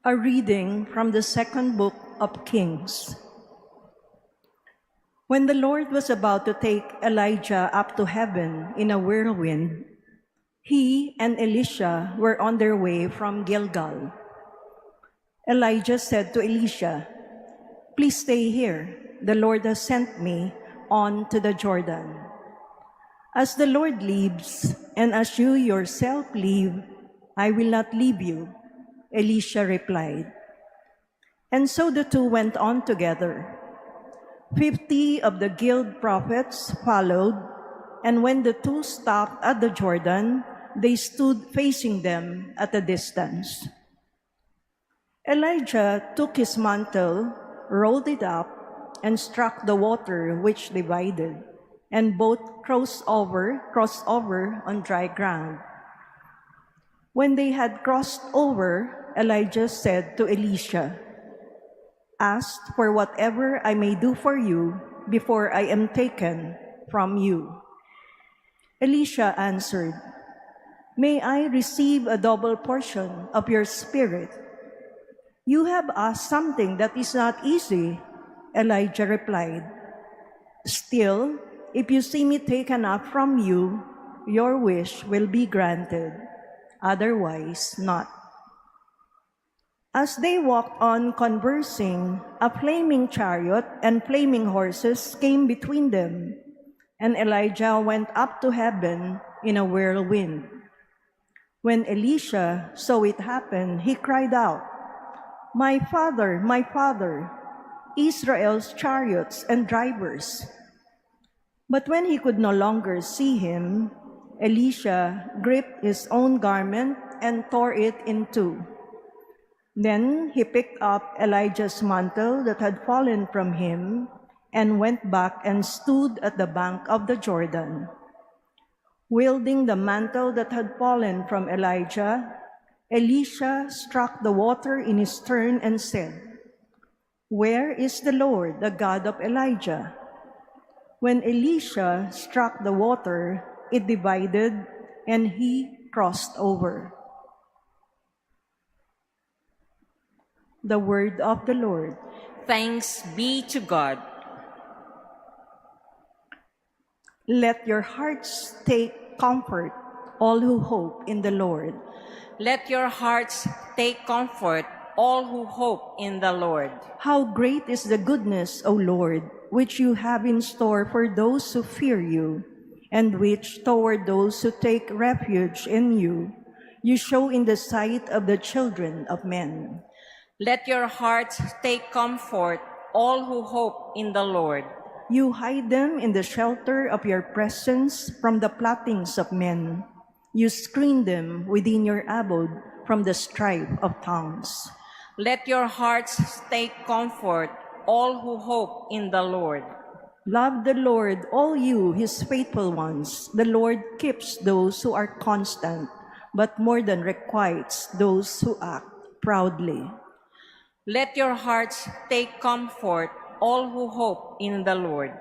A reading from the second book of Kings. When the Lord was about to take Elijah up to heaven in a whirlwind, he and Elisha were on their way from Gilgal. Elijah said to Elisha, "Please stay here. The Lord has sent me on to the Jordan." "As the Lord lives, and as you yourself live, I will not leave you," Elisha replied. And so the two went on together. 50 of the guild prophets followed, and when the two stopped at the Jordan, they stood facing them at a distance. Elijah took his mantle, rolled it up, and struck the water which divided, and both crossed over on dry ground. When they had crossed over, Elijah said to Elisha, "Ask for whatever I may do for you before I am taken from you." Elisha answered, "May I receive a double portion of your spirit?" "You have asked something that is not easy," Elijah replied. "Still, if you see me taken up from you, your wish will be granted. Otherwise, not." As they walked on conversing, a flaming chariot and flaming horses came between them, and Elijah went up to heaven in a whirlwind. When Elisha saw it happen, he cried out, my father, Israel's chariots and drivers." But when he could no longer see him, Elisha gripped his own garment and tore it in two. Then he picked up Elijah's mantle that had fallen from him and went back and stood at the bank of the Jordan. Wielding the mantle that had fallen from Elijah, Elisha struck the water in his turn and said, "Where is the Lord, the God of Elijah?" When Elisha struck the water, it divided, and he crossed over. The word of the Lord. Thanks be to God. Let your hearts take comfort, all who hope in the Lord. Let your hearts take comfort, all who hope in the Lord. How great is the goodness, O Lord, which you have in store for those who fear you, and which toward those who take refuge in you, you show in the sight of the children of men. Let your hearts take comfort, all who hope in the Lord. You hide them in the shelter of your presence from the plottings of men. You screen them within your abode from the strife of tongues. Let your hearts take comfort, all who hope in the Lord. Love the Lord, all you, his faithful ones. The Lord keeps those who are constant, but more than requites those who act proudly. Let your hearts take comfort, all who hope in the Lord.